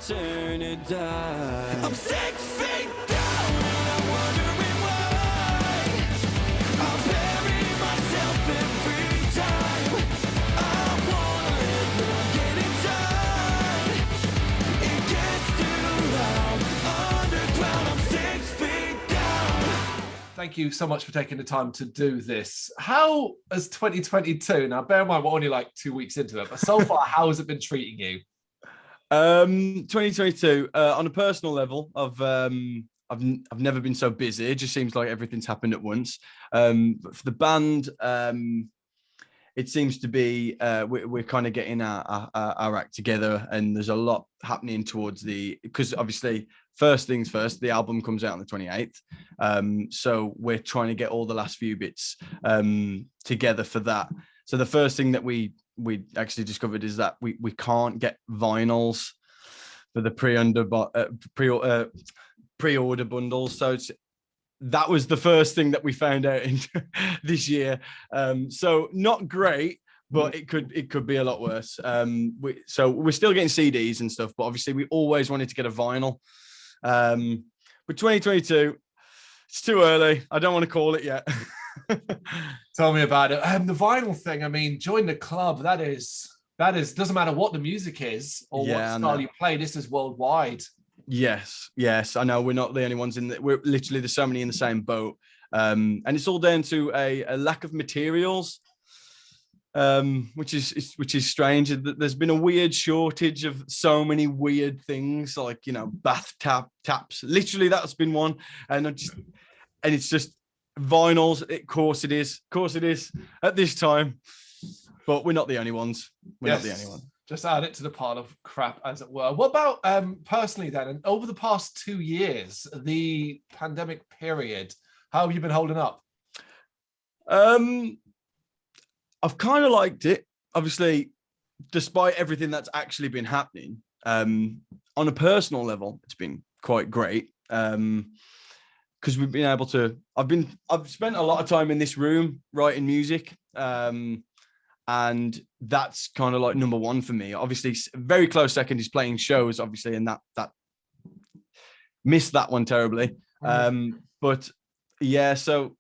turn to die. I'm 6 feet down and I'm wondering why I bury myself every time. I wanna live but I'm getting tired. It gets too loud underground. I'm 6 feet down. Thank you so much for taking the time to do this. How has 2022, now bear in mind we're only like 2 weeks into it, but so far, how has it been treating you? 2022, on a personal level, I've never been so busy. It just seems like everything's happened at once. But for the band, it seems to be we're kind of getting our act together, and there's a lot happening towards because obviously first things first, the album comes out on the 28th. So we're trying to get all the last few bits together for that. So the first thing that we actually discovered is that we can't get vinyls for the pre-order bundles. So that was the first thing that we found out in this year. So not great, but it could be a lot worse. So we're still getting CDs and stuff, but obviously we always wanted to get a vinyl. But 2022, it's too early. I don't want to call it yet. Tell me about it. The vinyl thing, I mean, join the club. That is, doesn't matter what the music is or what style you play. This is worldwide. Yes. I know we're not the only ones we're literally, there's so many in the same boat. And it's all down to a lack of materials, which is strange. There's been a weird shortage of so many weird things, like, bath taps. Literally, that's been one. And it's just vinyls. Of course it is at this time. But we're not the only ones. We're not the only ones. Just add it to the pile of crap, as it were. What about personally then? And over the past 2 years, the pandemic period, how have you been holding up? I've kind of liked it. Obviously, despite everything that's actually been happening, on a personal level, it's been quite great. Because we've been able to. I've spent a lot of time in this room writing music. And that's kind of like number one for me. Obviously, very close second is playing shows, obviously, and that missed that one terribly. But yeah, so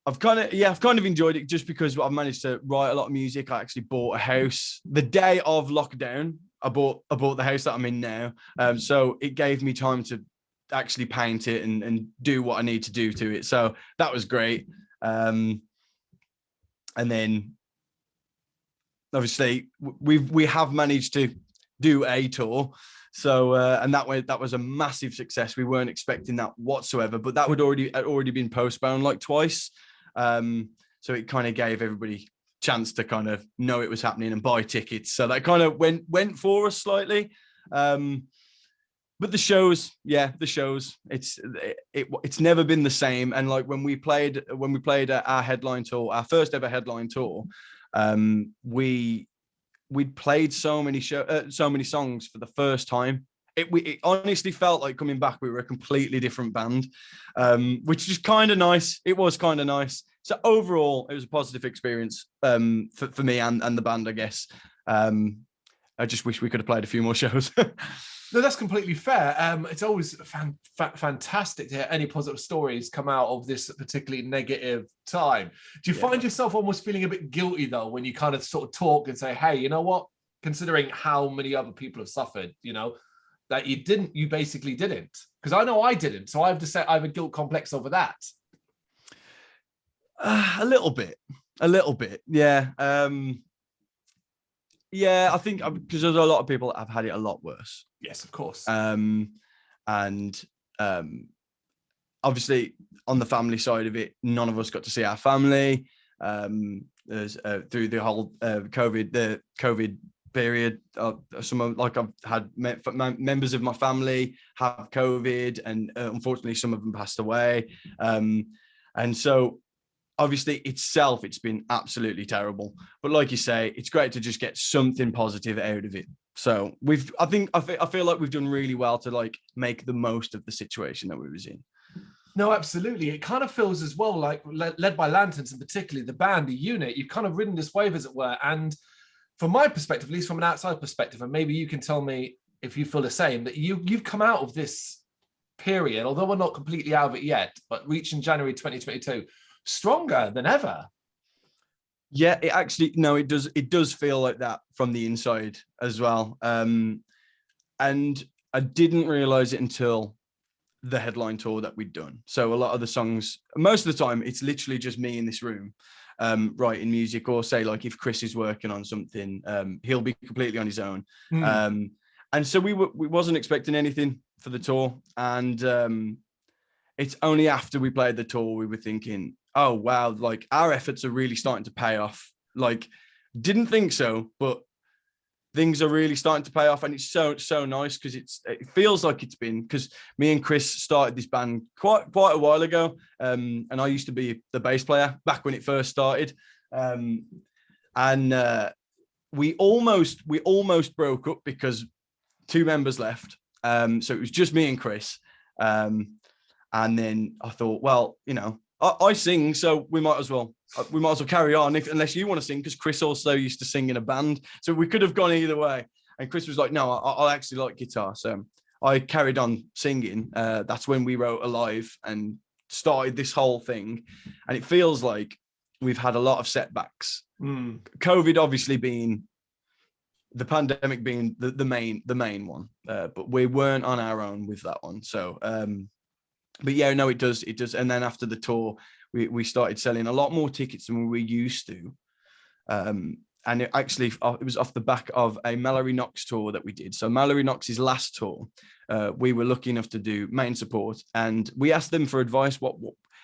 I've kind of enjoyed it just because I've managed to write a lot of music. I actually bought a house the day of lockdown. I bought the house that I'm in now. So it gave me time to actually paint it and do what I need to do to it. So that was great. And then obviously we have managed to do a tour. So and that was a massive success. We weren't expecting that whatsoever, but that had already been postponed like twice. So it kind of gave everybody chance to kind of know it was happening and buy tickets. So that kind of went for us slightly. But the shows, it's never been the same. And like when we played our headline tour, our first ever headline tour, we'd played so many songs for the first time. It honestly felt like coming back, we were a completely different band, which is kind of nice. It was kind of nice. So overall, it was a positive experience for me and the band, I guess. I just wish we could have played a few more shows. No, that's completely fair. It's always fantastic to hear any positive stories come out of this particularly negative time. Do you find yourself almost feeling a bit guilty, though, when you kind of sort of talk and say, hey, you know what? Considering how many other people have suffered, that you basically didn't. Because I know I didn't. So I have to say I have a guilt complex over that. A little bit. Yeah. Yeah, I think because there's a lot of people that have had it a lot worse. Yes, of course. And obviously on the family side of it, none of us got to see our family. There's through the whole COVID period. I've had members of my family have COVID, and unfortunately some of them passed away. And so obviously it's been absolutely terrible, but like you say, it's great to just get something positive out of it. So I feel like we've done really well to like make the most of the situation that we was in. No, absolutely. It kind of feels as well like led by Lanterns, and particularly the band, the unit, you've kind of ridden this wave, as it were. And from my perspective, at least from an outside perspective, and maybe you can tell me if you feel the same, that you've come out of this period, although we're not completely out of it yet, but reaching January 2022 stronger than ever. Yeah, it does feel like that from the inside as well. And I didn't realize it until the headline tour that we'd done. So a lot of the songs, most of the time, it's literally just me in this room writing music, or say like if Chris is working on something, he'll be completely on his own. And so we wasn't expecting anything for the tour. And it's only after we played the tour, we were thinking, oh, wow, like our efforts are really starting to pay off. Like, didn't think so, but things are really starting to pay off. And it's so nice because it feels like it's been, because me and Chris started this band quite a while ago. And I used to be the bass player back when it first started. We almost broke up because 2 members left. So it was just me and Chris. And then I thought, well, you know, I sing, so we might as well carry on unless you want to sing, because Chris also used to sing in a band, so we could have gone either way. And Chris was like, no, I actually like guitar, so I carried on singing. That's when we wrote Alive and started this whole thing. And it feels like we've had a lot of setbacks. COVID obviously being, the pandemic being the main one, but we weren't on our own with that one. So but yeah, no, it does. And then after the tour, we started selling a lot more tickets than we used to. And it was off the back of a Mallory Knox tour that we did. So Mallory Knox's last tour, we were lucky enough to do main support, and we asked them for advice.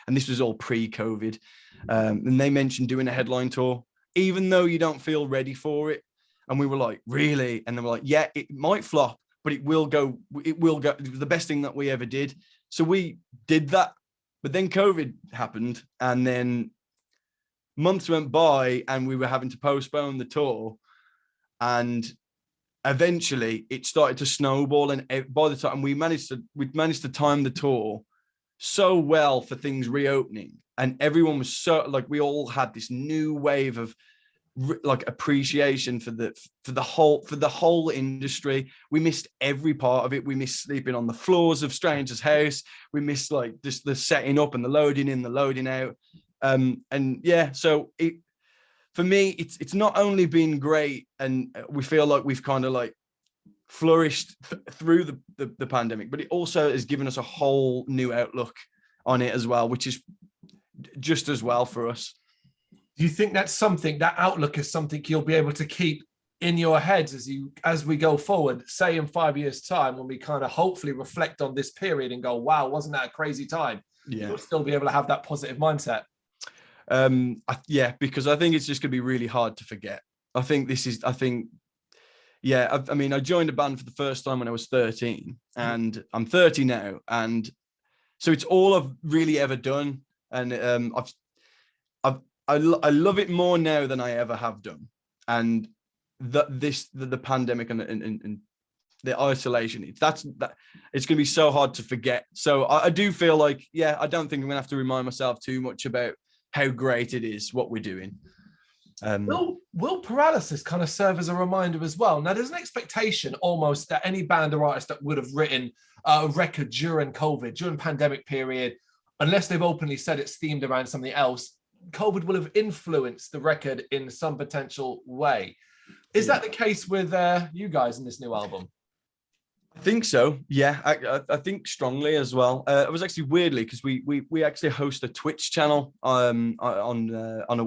And this was all pre-COVID. And they mentioned doing a headline tour, even though you don't feel ready for it. And we were like, really? And they were like, yeah, it might flop, but it will go. It was the best thing that we ever did. So we did that, but then COVID happened, and then months went by and we were having to postpone the tour, and eventually it started to snowball. And by the time we managed to time the tour so well for things reopening, and everyone was so, like, we all had this new wave of like appreciation for the whole industry. We missed every part of it. We missed sleeping on the floors of strangers' house. We missed like just the setting up and the loading in, the loading out. And yeah, so for me, it's not only been great, and we feel like we've kind of like flourished through the pandemic, but it also has given us a whole new outlook on it as well, which is just as well for us. Do you think that outlook is something you'll be able to keep in your heads as we go forward, say in 5 years' time, when we kind of hopefully reflect on this period and go, wow, wasn't that a crazy time? Yeah. You'll still be able to have that positive mindset. Yeah, because I think it's just going to be really hard to forget. I mean, I joined a band for the first time when I was 13, and I'm 30 now. And so it's all I've really ever done. And I love it more now than I ever have done. And the pandemic and the isolation, it's going to be so hard to forget. So I do feel like, yeah, I don't think I'm going to have to remind myself too much about how great it is what we're doing. Will paralysis kind of serve as a reminder as well? Now, there's an expectation almost that any band or artist that would have written a record during COVID, during pandemic period, unless they've openly said it's themed around something else, COVID will have influenced the record in some potential way. Is that the case with you guys in this new album? I think so. Yeah, I think strongly as well. It was actually weirdly, because we actually host a Twitch channel on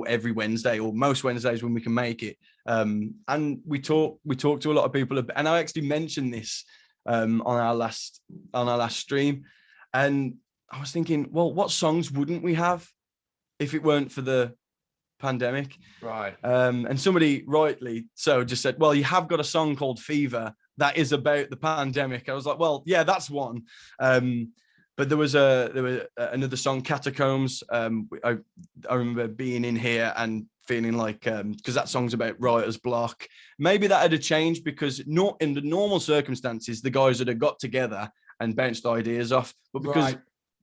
every Wednesday, or most Wednesdays when we can make it. And we talk to a lot of people, and I actually mentioned this on our last stream, and I was thinking, well, what songs wouldn't we have if it weren't for the pandemic? Right. And somebody rightly so just said, well, you have got a song called Fever that is about the pandemic. I was like, well, yeah, that's one. But there was another song, Catacombs. I remember being in here and feeling like, because that song's about writer's block. Maybe that had changed, because not in the normal circumstances, the guys would have got together and bounced ideas off. But because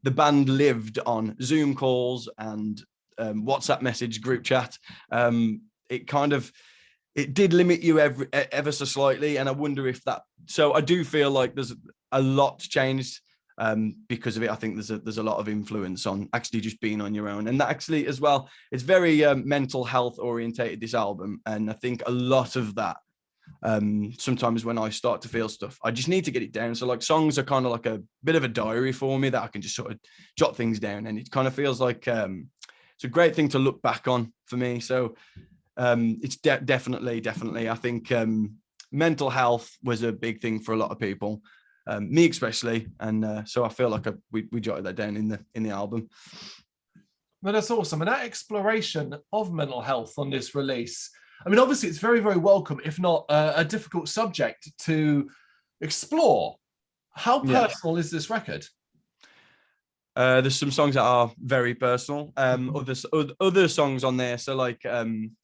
the band lived on Zoom calls and WhatsApp message group chat, it kind of it did limit you ever so slightly. And I wonder if that, so I do feel like there's a lot changed because of it. I think there's a lot of influence on actually just being on your own. And that actually as well, it's very mental health orientated, this album. And I think a lot of that, sometimes when I start to feel stuff, I just need to get it down. So like songs are kind of like a bit of a diary for me that I can just sort of jot things down. And it kind of feels like it's a great thing to look back on for me. So it's definitely, I think mental health was a big thing for a lot of people, me especially. And so I feel like we jotted that down in the album. Well, that's awesome. And that exploration of mental health on this release, I mean, obviously it's very, very welcome, if not a difficult subject to explore. How personal is this record? There's some songs that are very personal. Other songs on there. So like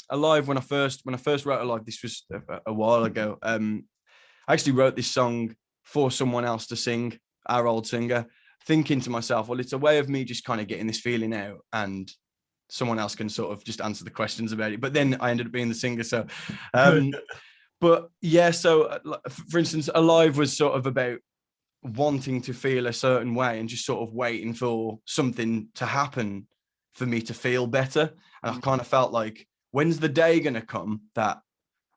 Alive, when I first wrote Alive, this was a while ago. I actually wrote this song for someone else to sing, our old singer, thinking to myself, well, it's a way of me just kind of getting this feeling out, and someone else can sort of just answer the questions about it. But then I ended up being the singer. So, but yeah, so for instance, Alive was sort of about wanting to feel a certain way and just sort of waiting for something to happen for me to feel better. And I kind of felt like, when's the day going to come that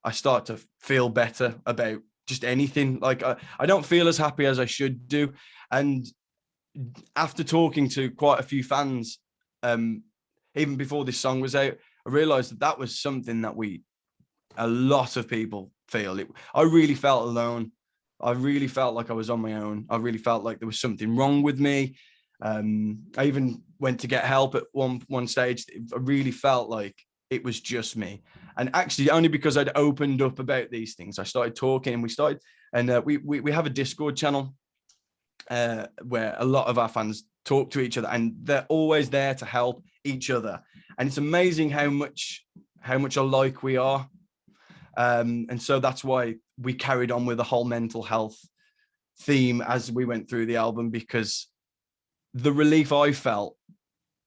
I start to feel better about just anything? Like I don't feel as happy as I should do. And after talking to quite a few fans, even before this song was out, I realized that was something that a lot of people feel. I really felt alone. I really felt like I was on my own. I really felt like there was something wrong with me. I even went to get help at one stage. I really felt like it was just me. And actually, only because I'd opened up about these things, I started talking, and we have a Discord channel where a lot of our fans talk to each other, and they're always there to help each other. And it's amazing how much alike we are. And so that's why we carried on with the whole mental health theme as we went through the album, because the relief I felt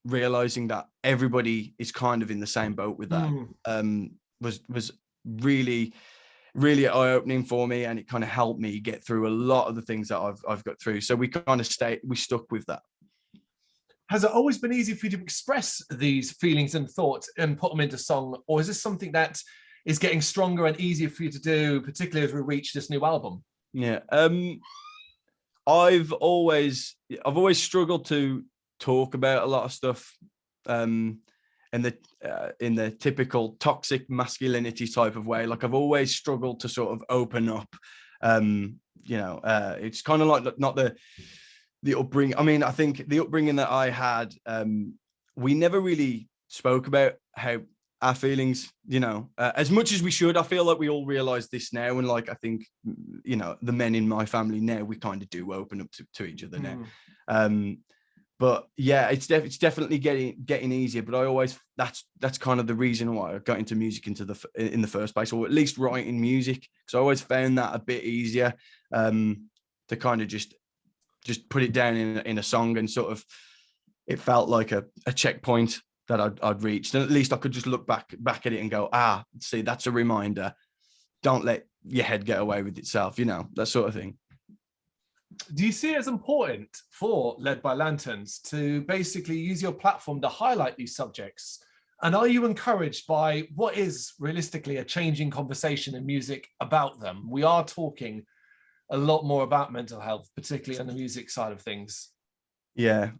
realizing that everybody is kind of in the same boat with that was really, really eye-opening for me, and it kind of helped me get through a lot of the things that I've got through. So we stuck with that. Has it always been easy for you to express these feelings and thoughts and put them into song, or is this something that is getting stronger and easier for you to do, particularly as we reach this new album? Yeah, I've always struggled to talk about a lot of stuff in the typical toxic masculinity type of way. Like I've always struggled to sort of open up. It's kind of like not the upbringing. I mean, I think the upbringing that I had, we never really spoke about how our feelings, as much as we should. I feel like we all realize this now, and like I think, the men in my family now, we kind of do open up to each other now. But yeah, it's definitely getting easier. But I always that's kind of the reason why I got into music in the first place, or at least writing music, because I always found that a bit easier to kind of just put it down in a song, and sort of it felt like a checkpoint that I'd reached, and at least I could just look back at it and go, see, that's a reminder. Don't let your head get away with itself, that sort of thing. Do you see it as important for Led by Lanterns to basically use your platform to highlight these subjects? And are you encouraged by what is realistically a changing conversation in music about them? We are talking a lot more about mental health, particularly on the music side of things. Yeah.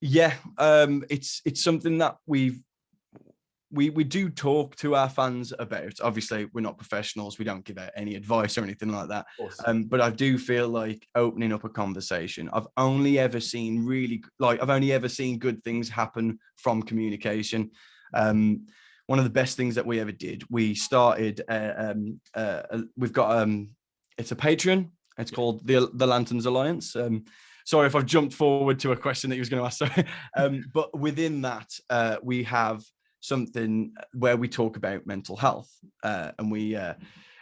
It's something that we do talk to our fans about. Obviously, we're not professionals. We don't give out any advice or anything like that. Awesome. But I do feel like opening up a conversation. I've only ever seen good things happen from communication. One of the best things that we ever did, we started. We've got it's a Patreon. It's called the Lanterns Alliance. Sorry if I've jumped forward to a question that you was going to ask. Sorry. But within that, we have something where we talk about mental health, and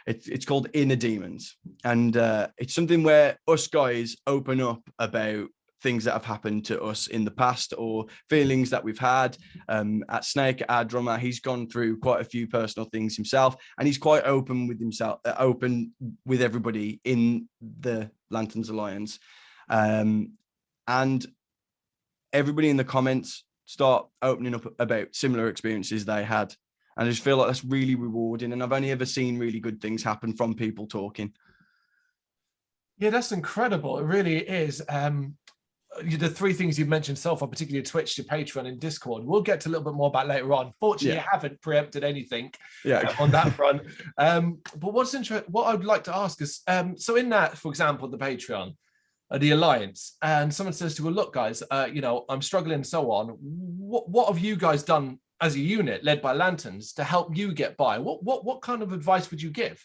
it's called Inner Demons, and it's something where us guys open up about things that have happened to us in the past or feelings that we've had. At Snake, our drummer, he's gone through quite a few personal things himself, and he's quite open with himself, open with everybody in the Lanterns Alliance. And everybody in the comments start opening up about similar experiences they had. And I just feel like that's really rewarding. And I've only ever seen really good things happen from people talking. Yeah, that's incredible. It really is. The three things you've mentioned so far, particularly Twitch, your Patreon, and Discord, we'll get to a little bit more about later on. Fortunately, you haven't preempted anything on that front. But what I'd like to ask is, so in that, for example, the Patreon, the Alliance, and someone says to you, well, look, guys, I'm struggling and so on. What have you guys done as a unit led by Lanterns to help you get by? What kind of advice would you give?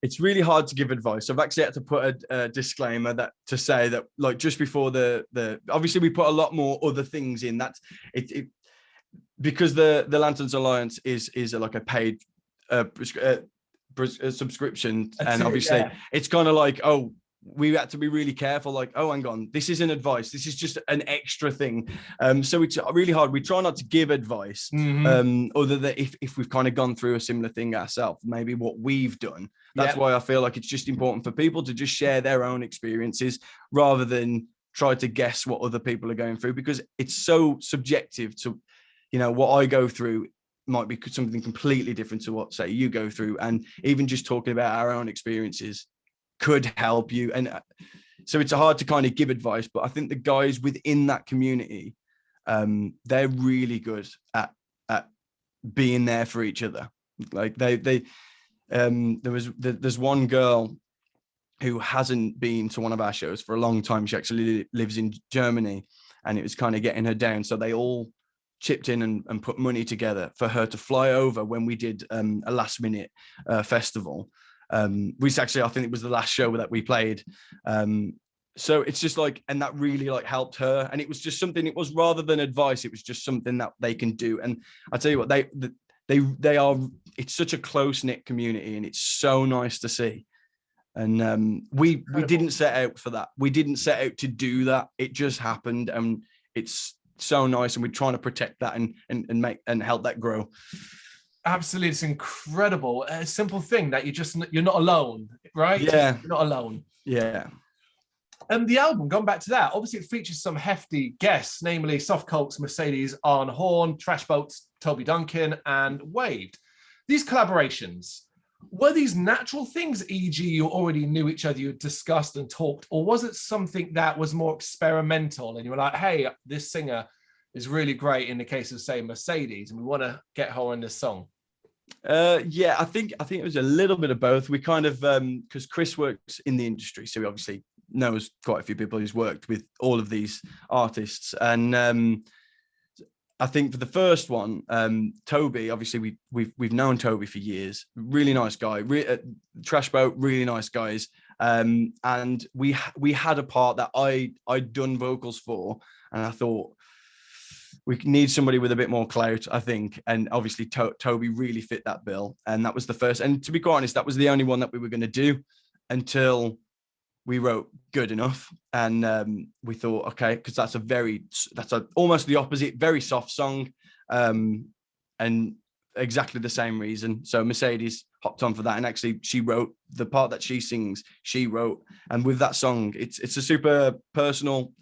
It's really hard to give advice. I've actually had to put a disclaimer to say that, like, just before the obviously we put a lot more other things in that it because the Lanterns Alliance is like a paid subscription, and obviously it's kind of like, oh, we had to be really careful, like, oh, hang on, this isn't advice, this is just an extra thing. So it's really hard. We try not to give advice, other than if we've kind of gone through a similar thing ourselves, maybe what we've done. That's why I feel like it's just important for people to just share their own experiences rather than try to guess what other people are going through, because it's so subjective to, what I go through might be something completely different to what, say, you go through. And even just talking about our own experiences could help you. And so it's hard to kind of give advice, but I think the guys within that community, they're really good at being there for each other. Like there's one girl who hasn't been to one of our shows for a long time. She actually lives in Germany, and it was kind of getting her down. So they all chipped in and put money together for her to fly over when we did a last minute festival. Which actually, I think it was the last show that we played. So it's just like, and that really like helped her. And it was just something, it was rather than advice, it was just something that they can do. And I tell you what, they are, it's such a close knit community, and it's so nice to see. And we didn't set out for that. We didn't set out to do that. It just happened, and it's so nice. And we're trying to protect that and make and help that grow. Absolutely, it's incredible. A simple thing that you're not alone, right? Yeah, you're not alone. Yeah. And the album, going back to that, obviously it features some hefty guests, namely Soft Colts, Mercedes on horn, Trash Boats, Toby Duncan, and Waved. These collaborations, were these natural things, e.g. you already knew each other, you had discussed and talked, or was it something that was more experimental and you were like, hey, this singer is really great in the case of, say, Mercedes, and we want to get her in this song? Yeah, I think it was a little bit of both. We kind of, because Chris works in the industry, so he obviously knows quite a few people who's worked with all of these artists. And I think for the first one, Toby, obviously we've known Toby for years. Really nice guy. Trash Boat, really nice guys. And we had a part that I'd done vocals for, and I thought we need somebody with a bit more clout, I think. And obviously Toby really fit that bill. And that was the first. And to be quite honest, that was the only one that we were going to do until we wrote Good Enough. And we thought, okay, because that's almost the opposite, very soft song. And exactly the same reason. So Mercedes hopped on for that. And actually she wrote the part that she sings, she wrote. And with that song, it's a super personal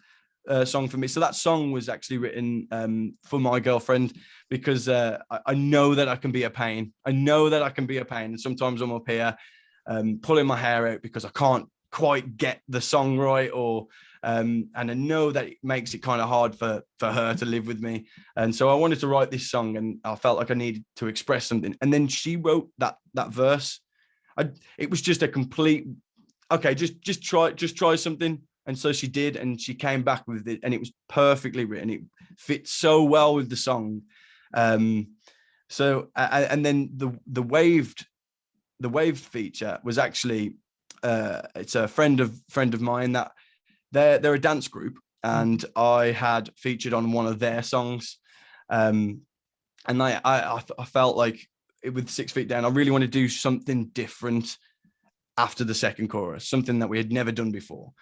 song for me. So that song was actually written for my girlfriend, because I know that I can be a pain. And sometimes I'm up here pulling my hair out because I can't quite get the song right, or and I know that it makes it kind of hard for her to live with me. And so I wanted to write this song, and I felt like I needed to express something. And then she wrote that verse. It was just a complete, okay, just try something. And so she did, and she came back with it, and it was perfectly written. It fit so well with the song. So and then the waved feature was actually it's a friend of mine that they're a dance group, and I had featured on one of their songs. And I felt like with 6 Feet Down, I really want to do something different after the second chorus, something that we had never done before.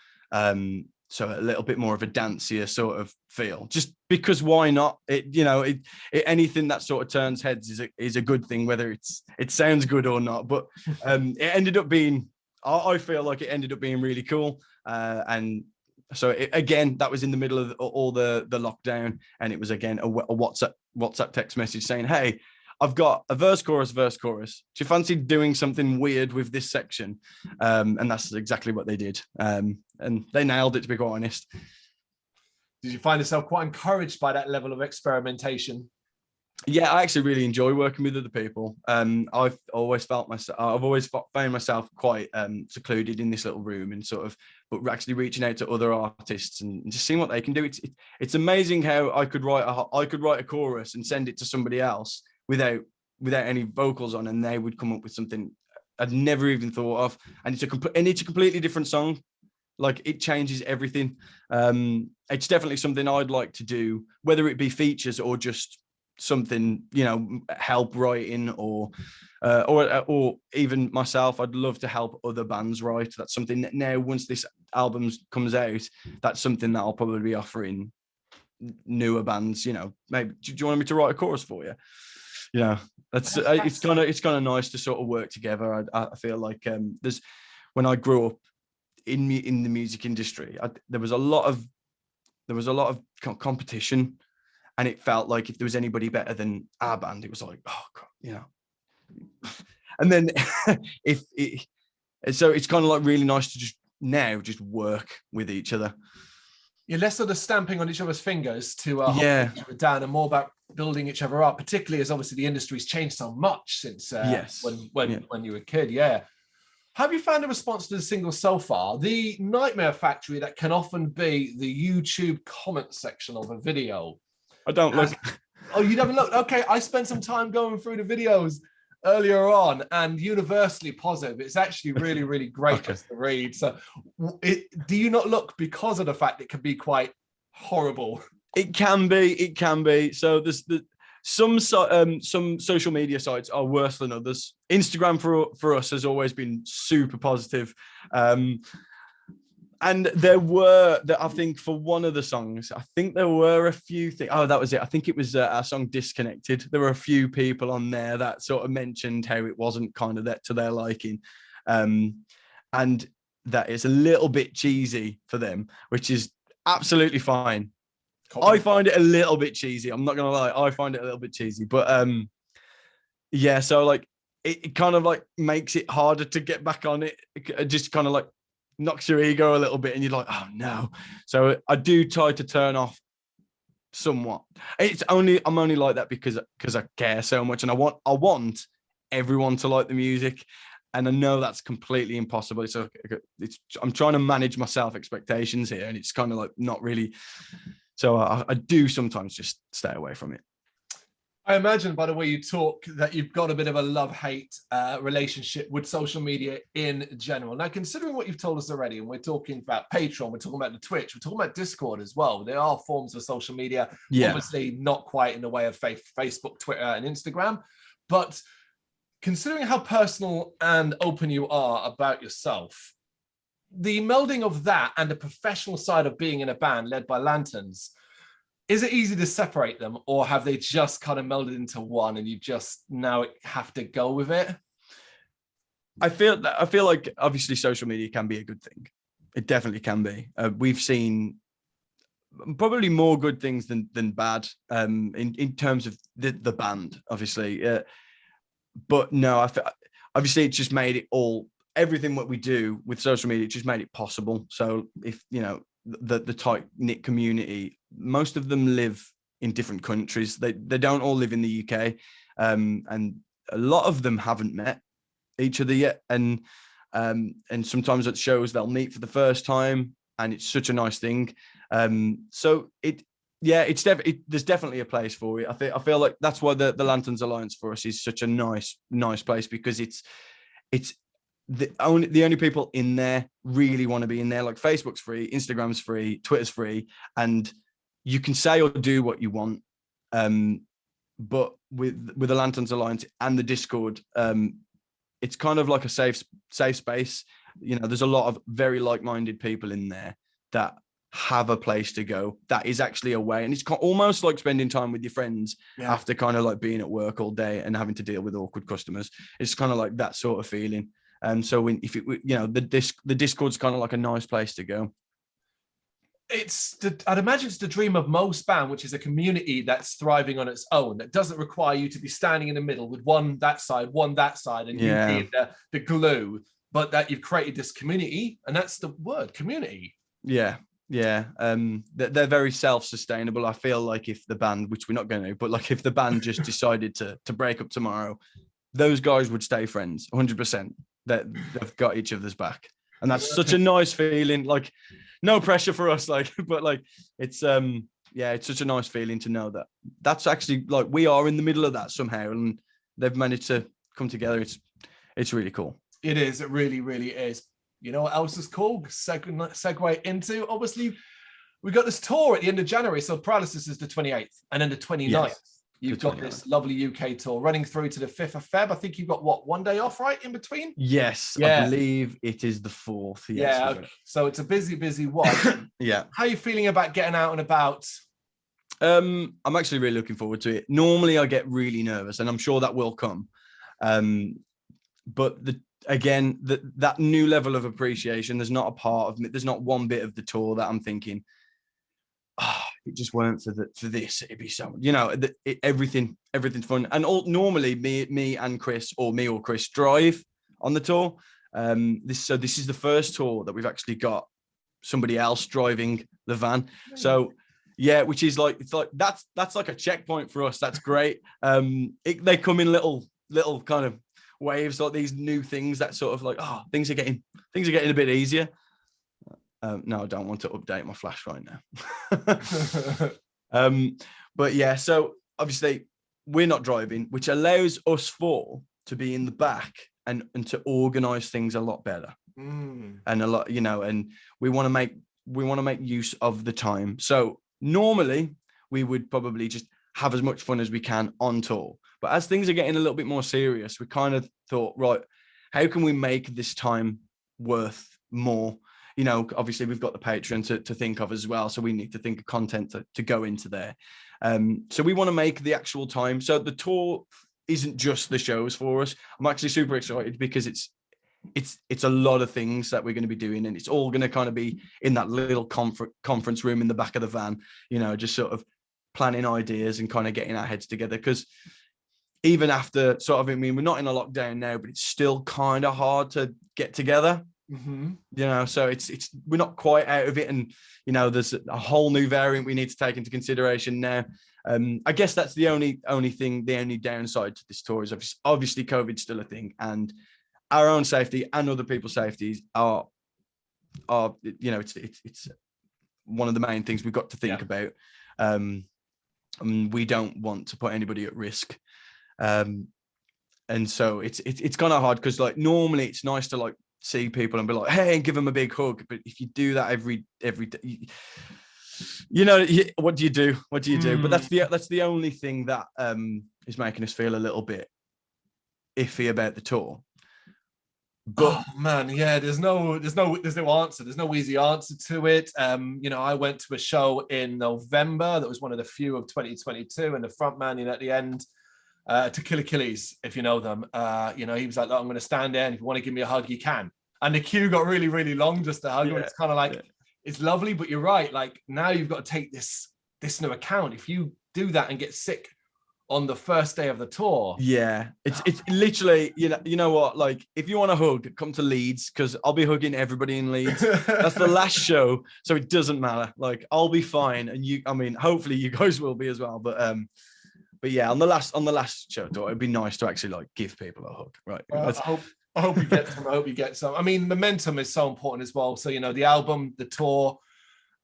So a little bit more of a dancier sort of feel, just because why not? Anything that sort of turns heads is a good thing, whether it sounds good or not. But it ended up being, I feel like it ended up being really cool. And so again, that was in the middle of all the lockdown, and it was again a WhatsApp text message saying, "Hey, I've got a verse, chorus. Do you fancy doing something weird with this section?" And that's exactly what they did. And they nailed it, to be quite honest. Did you find yourself quite encouraged by that level of experimentation? Yeah, I actually really enjoy working with other people. I've always found myself quite secluded in this little room, and sort of, but actually reaching out to other artists and just seeing what they can do. It's amazing how I could write a chorus and send it to somebody else without any vocals on, and they would come up with something I'd never even thought of. And it's a completely different song. Like, it changes everything. It's definitely something I'd like to do, whether it be features or just something, help writing, or even myself. I'd love to help other bands write. That's something that now, once this album comes out, that's something that I'll probably be offering newer bands. Maybe, do you want me to write a chorus for you? That's it's kind of nice to sort of work together. I feel like when I grew up in the music industry, there was a lot of competition, and it felt like if there was anybody better than our band, it was like, oh God, And then so it's kind of like really nice to just work with each other. You're less sort of stamping on each other's fingers to hold each other down, and more about building each other up, particularly as obviously the industry's changed so much since when you were a kid. Yeah. Have you found a response to the single so far? The nightmare factory that can often be the YouTube comment section of a video. I don't look. Oh, you haven't looked? Okay, I spent some time going through the videos earlier on, and universally positive. It's actually really, really great to read. So do you not look because of the fact it can be quite horrible? It can be. So there's some social media sites are worse than others. Instagram for us has always been super positive. And there were, I think, for one of the songs, I think there were a few things. Oh, that was it. I think it was our song Disconnected. There were a few people on there that sort of mentioned how it wasn't kind of that to their liking. And that is a little bit cheesy for them, which is absolutely fine. I find it a little bit cheesy. I'm not going to lie. I find it a little bit cheesy. But yeah, so like it kind of like makes it harder to get back on it. It just kind of like knocks your ego a little bit, and you're like, oh no. So I do try to turn off somewhat. I'm only like that because I care so much, and I want everyone to like the music, and I know that's completely impossible. I'm trying to manage my self expectations here, and it's kind of like not really. So I do sometimes just stay away from it. I imagine by the way you talk that you've got a bit of a love-hate relationship with social media in general. Now, considering what you've told us already, and we're talking about Patreon, we're talking about the Twitch, we're talking about Discord as well. There are forms of social media, obviously not quite in the way of Facebook, Twitter, and Instagram. But considering how personal and open you are about yourself, the melding of that and the professional side of being in a band led by Lanterns, is it easy to separate them, or have they just kind of melded into one and you just now have to go with it? I feel like obviously social media can be a good thing. It definitely can be. We've seen probably more good things than bad in terms of the band, obviously. But no, obviously it's just made it all, everything what we do with social media, it just made it possible. So if, the tight-knit community, most of them live in different countries. They don't all live in the UK, and a lot of them haven't met each other yet. And sometimes at shows they'll meet for the first time, and it's such a nice thing. So there's definitely a place for it. I feel like that's why the Lanterns Alliance for us is such a nice place, because it's the only people in there really want to be in there. Like, Facebook's free, Instagram's free, Twitter's free, and you can say or do what you want. But with the Lanterns Alliance and the Discord, it's kind of like a safe space. There's a lot of very like-minded people in there that have a place to go that is actually away, and it's almost like spending time with your friends after kind of like being at work all day and having to deal with awkward customers. It's kind of like that sort of feeling. And so the Discord's kind of like a nice place to go. I'd imagine it's the dream of most band, which is a community that's thriving on its own, that doesn't require you to be standing in the middle with one that side, and you being the glue, but that you've created this community, and that's the word, community. Yeah. They're very self-sustainable. I feel like if the band, which we're not going to, but like if the band just decided to break up tomorrow, those guys would stay friends 100%. That they've got each other's back, and that's such a nice feeling. Like, no pressure for us, like, but like it's it's such a nice feeling to know that that's actually like we are in the middle of that somehow, and they've managed to come together. It's really cool. It is. It really, really is. You know what else is cool? Segue into, obviously, we got this tour at the end of January. So Paralysis is the 28th, and then the 29th. Yes, you've got this lovely UK tour running through to the 5th of Feb. I think you've got one day off, right, in between? Yes, I believe it is the 4th. Yes, yeah, okay. So it's a busy one. Yeah. How are you feeling about getting out and about? I'm actually really looking forward to it. Normally I get really nervous, and I'm sure that will come. But that new level of appreciation, there's not a part of me, there's not one bit of the tour that I'm thinking, if it just weren't for this, it'd be so, everything's fun. And normally me and Chris, or me or Chris, drive on the tour. This is the first tour that we've actually got somebody else driving the van. So yeah, which is like, it's like that's like a checkpoint for us. That's great. They come in little kind of waves, like these new things that sort of like, things are getting a bit easier. No, I don't want to update my flash right now. But yeah, so obviously we're not driving, which allows us four to be in the back and to organize things a lot better. And a lot, and we want to make use of the time. So normally we would probably just have as much fun as we can on tour. But as things are getting a little bit more serious, we kind of thought, right, how can we make this time worth more? Obviously we've got the Patreon to think of as well. So we need to think of content to go into there. So we want to make the actual time. So the tour isn't just the shows for us. I'm actually super excited because it's a lot of things that we're going to be doing, and it's all going to kind of be in that little conference room in the back of the van, just sort of planning ideas and kind of getting our heads together. Because even after we're not in a lockdown now, but it's still kind of hard to get together. So it's we're not quite out of it, and there's a whole new variant we need to take into consideration now. I guess that's the only downside to this tour is obviously COVID's still a thing, and our own safety and other people's safeties are it's one of the main things we've got to think about. We don't want to put anybody at risk. And so it's kind of hard because like normally it's nice to like see people and be like, hey, and give them a big hug. But if you do that every day, what do you do? But that's the only thing that is making us feel a little bit iffy about the tour. But there's no answer. There's no easy answer to it. I went to a show in November that was one of the few of 2022, and the front man at the end, To Kill Achilles, if you know them, he was like, look, I'm going to stand there, and if you want to give me a hug, you can. And the queue got really, really long just to hug him. It's kind of like, it's lovely, but you're right. Like now you've got to take this into account. If you do that and get sick on the first day of the tour. Yeah, it's literally, you know what, like if you want a hug, come to Leeds, because I'll be hugging everybody in Leeds. That's the last show, so it doesn't matter. Like I'll be fine, and hopefully you guys will be as well. But yeah, on the last show tour, it'd be nice to actually like give people a hug, right? I hope you get some. I hope you get some. Momentum is so important as well. So the album, the tour.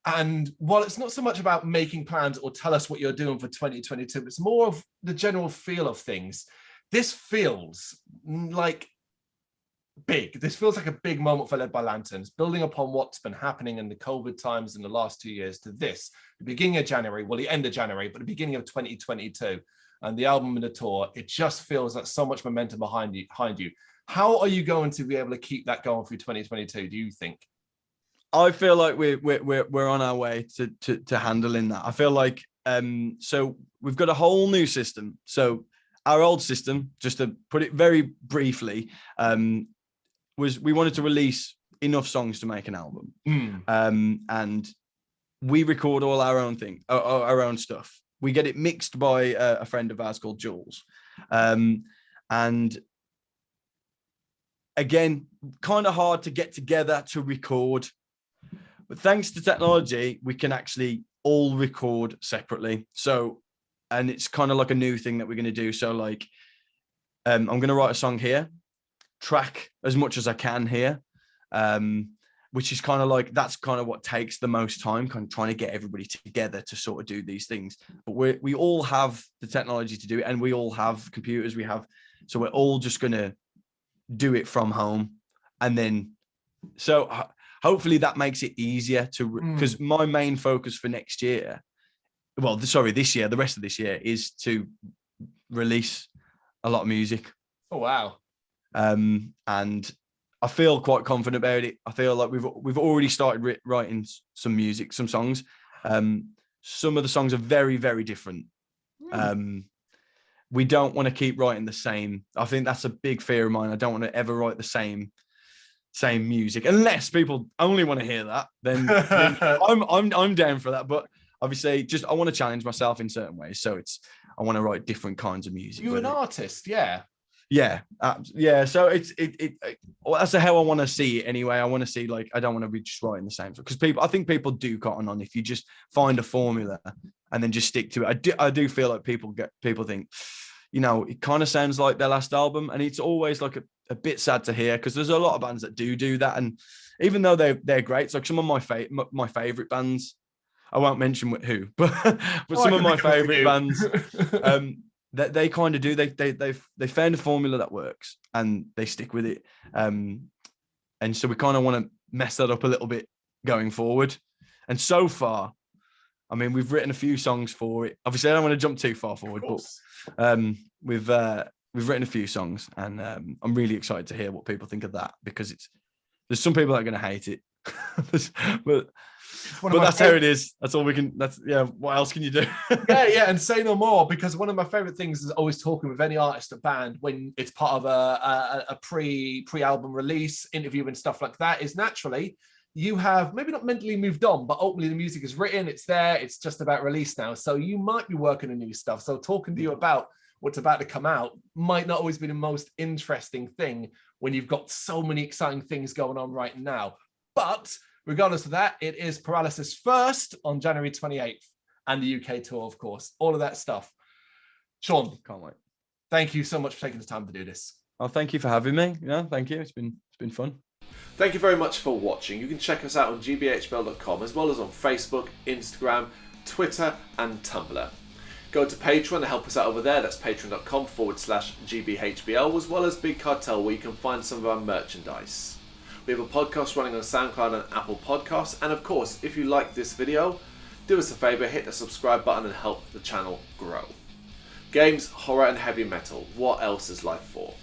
And while it's not so much about making plans or tell us what you're doing for 2022, it's more of the general feel of things. This feels like big. This feels like a big moment for Led by Lanterns, building upon what's been happening in the COVID times in the last 2 years to this, the beginning of January, well, the end of January, but the beginning of 2022, and the album and the tour. It just feels like so much momentum behind you. How are you going to be able to keep that going through 2022, do you think? I feel like we're on our way to handling that. I feel like so we've got a whole new system. So our old system, just to put it very briefly, was we wanted to release enough songs to make an album, and we record all our own our own stuff. We get it mixed by a friend of ours called Jules, and again, kind of hard to get together to record. But thanks to technology, we can actually all record separately. So, and it's kind of like a new thing that we're going to do. So like, I'm going to write a song here, track as much as I can here, which is kind of like, that's kind of what takes the most time, kind of trying to get everybody together to sort of do these things. But we all have the technology to do it, and we all have computers. So we're all just going to do it from home. And then, so hopefully that makes it easier to, because my main focus for next year, this year, the rest of this year, is to release a lot of music. Oh, wow. And I feel quite confident about it. I feel like we've already started writing some music, some songs. Some of the songs are very, very different. We don't want to keep writing the same. I think that's a big fear of mine. I don't want to ever write the same music, unless people only want to hear that. Then I'm down for that. But obviously, I want to challenge myself in certain ways. So I want to write different kinds of music. You're an artist, yeah. Yeah. So that's how I want to see it anyway. I want to see, like, I don't want to be just writing the same, because I think people do cotton on if you just find a formula and then just stick to it. I do feel like people think, it kind of sounds like their last album, and it's always like a bit sad to hear, because there's a lot of bands that do that, and even though they're great, it's like some of my favorite bands, I won't mention who, but some of my favorite bands, that they kind of do. They found a formula that works and they stick with it. And so we kind of want to mess that up a little bit going forward. And so far, I mean, we've written a few songs for it. Obviously, I don't want to jump too far forward, but we've written a few songs, and I'm really excited to hear what people think of that, because there's some people that are going to hate it, but that's how it is. That's all we can. What else can you do? yeah, and say no more, because one of my favorite things is always talking with any artist or band when it's part of a pre-album release interview and stuff like that, is naturally you have maybe not mentally moved on, but ultimately the music is written, it's there, it's just about release now. So you might be working on new stuff. So talking to you about what's about to come out might not always be the most interesting thing when you've got so many exciting things going on right now. But regardless of that, it is Paralysis first on January 28th, and the UK tour, of course, all of that stuff. Shaun, can't wait. Thank you so much for taking the time to do this. Oh, thank you for having me. Yeah, thank you. It's been fun. Thank you very much for watching. You can check us out on gbhbl.com, as well as on Facebook, Instagram, Twitter, and Tumblr. Go to Patreon to help us out over there. That's patreon.com/gbhbl, as well as Big Cartel, where you can find some of our merchandise. We have a podcast running on SoundCloud and Apple Podcasts. And of course, if you like this video, do us a favour, hit the subscribe button and help the channel grow. Games, horror and heavy metal. What else is life for?